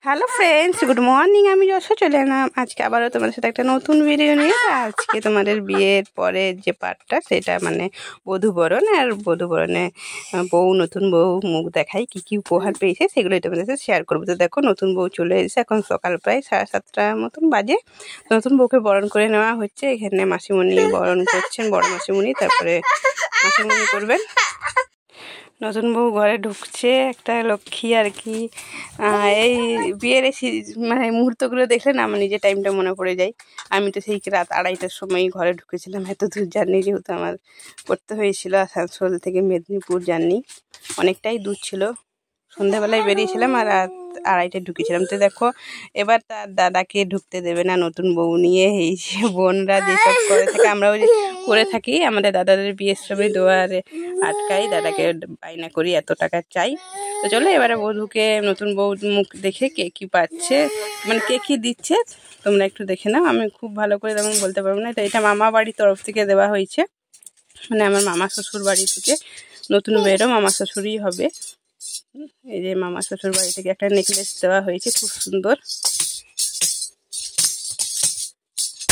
Hello friends, good morning. আমি যশো চলে এলাম আজকে আবারও তোমাদের সাথে একটা নতুন ভিডিও নিয়ে। আজকে তোমাদের বিয়ের পরের যে পার্টটা, সেটা মানে বধূবরণ। আর বধূবরণে নতুন বউ মুখ দেখাই কী কী উপহার পেয়েছে সেগুলোই তোমাদের সাথে শেয়ার করবো। তো দেখো, নতুন বউ চলে এসেছে, এখন সকাল প্রায় 7:30 মতন বাজে। নতুন বউকে বরণ করে নেওয়া হচ্ছে। এখানে মাসিমণি বরণ করছেন, বড় মাসিমণি, তারপরে মাসিমণি করবেন। নতুন বউ ঘরে ঢুকছে, একটা লক্ষ্মী আর কি। এই বিয়ের এই মানে মুহূর্তগুলো দেখলে না আমার নিজের টাইমটা মনে পড়ে যায়। আমি তো সেই রাত 2:30টার সময় ঘরে ঢুকেছিলাম। এত দূর জার্নি যেহেতু আমার করতে হয়েছিল, আসানসোল থেকে মেদিনীপুর জার্নি অনেকটাই দূর ছিল। সন্ধ্যাবেলায় বেরিয়েছিলাম আর রাত 2:30টায় ঢুকেছিলাম। তো দেখো, এবার তার দাদাকে ঢুকতে দেবে না নতুন বউ নিয়ে। এই যে বোনরা যেসব করে থাকে, আমরাও করে থাকি। আমাদের দাদাদের বিয়ের সময় দুয়ারে আটকাই, দাদাকে বায়না করি, এত টাকা চাই। তো চলো এবারে বধূকে, নতুন বউ মুখ দেখে কে কী পাচ্ছে, মানে কে কী দিচ্ছে তোমরা একটু দেখে নাও। আমি খুব ভালো করে তেমন বলতে পারবো না। তো এটা মামা বাড়ির তরফ থেকে দেওয়া হয়েছে, মানে আমার মামা শ্বশুর বাড়ি থেকে। নতুন বউয়েরও মামা শ্বশুরই হবে। এই যে মামা শ্বশুর বাড়ি থেকে একটা নেকলেস দেওয়া হয়েছে, খুব সুন্দর।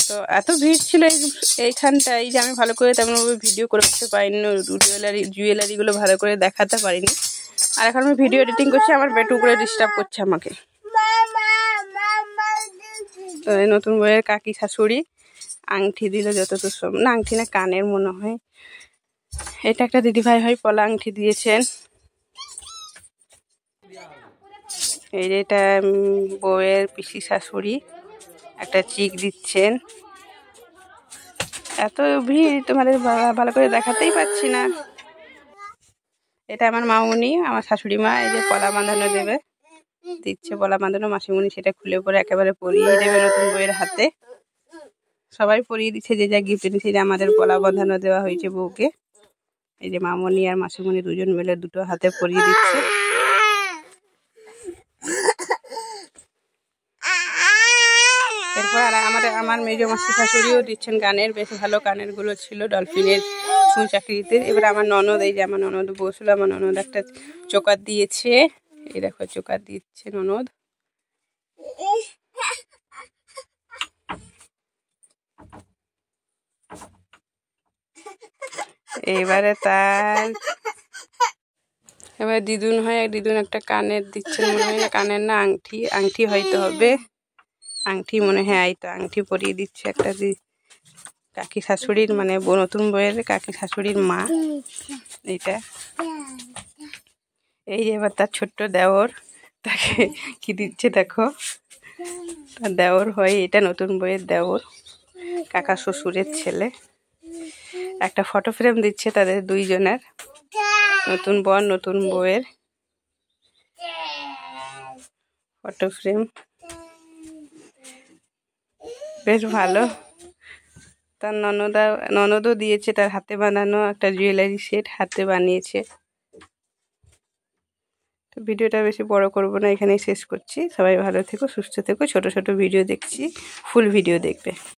তো এত ভিড় ছিল এইখানটায় যে আমি ভালো করে তেমনভাবে ভিডিও করতে পারিনি, জুয়েলারিগুলো ভালো করে দেখাতে পারিনি। আর এখন আমি ভিডিও এডিটিং করছি, আমার বেটু করে ডিস্টার্ব করছে আমাকে। তো এই নতুন বউয়ের কাকি শাশুড়ি আংটি দিল, যতদূর সব না, আংটি না, কানের মনে হয়। এটা একটা দিদিভাই হয়, পলা আংটি দিয়েছেন। এই যে এটা বউয়ের পিসি শাশুড়ি, একটা চিক দিচ্ছেন। এত ভিড় তোমাদের ভালো করে দেখাতেই পাচ্ছি না। এটা আমার মামুনি, আমার শাশুড়ি মা। এই যে পলা বাঁধানো দেবে, দিচ্ছে পলা বাঁধানো। মাসিমণি সেটা খুলে পরে একেবারে পরিয়ে দেবে নতুন বউয়ের হাতে। সবাই পরিয়ে দিচ্ছে, যে যা গিফট দিচ্ছে। যে আমাদের পলা বাঁধানো দেওয়া হয়েছে বউকে। এই যে মামুনি আর মাসিমণি দুজন মিলে দুটো হাতে পরিয়ে দিচ্ছে। এরপর আমার মেজ মাসি শাশুড়িও দিচ্ছেন কানের, বেশ ভালো কানের গুলো ছিল, ডলফিনের সূচ আকৃতির। এবার আমার ননদ, এই যে আমার ননদ বসলো, আমার ননদ একটা চোকার দিয়েছে। এই দেখো, চোকার দিচ্ছে ননদ। এবারে এবার দিদুন হয়, দিদুন একটা কানের দিচ্ছেন মনে হয়, কানের না আংটি, আংটি হয়তো হবে, আংটি মনে হয়। এই তো আংটি পরিয়ে দিচ্ছে একটা কাকি শাশুড়ির, মানে নতুন বউয়ের কাকি শাশুড়ির মা এইটা। এই যে এবার তার ছোট্ট দেওর, তাকে কি দিচ্ছে দেখো, তার দেওর হয় এটা, নতুন বউয়ের দেওর, কাকা শ্বশুরের ছেলে। একটা ফটো ফ্রেম দিচ্ছে তাদের দুইজনের, নতুন বর নতুন বউয়ের ফটো ফ্রেম, বেশ ভালো। তার ননদও দিয়েছে তার হাতে বানানো একটা জুয়েলারি সেট, হাতে বানিয়েছে। তো ভিডিওটা বেশি বড় করব না, এখানেই শেষ করছি। সবাই ভালো থেকো, সুস্থ থেকো। ছোট ছোট ভিডিও দেখছি, ফুল ভিডিও দেখবে।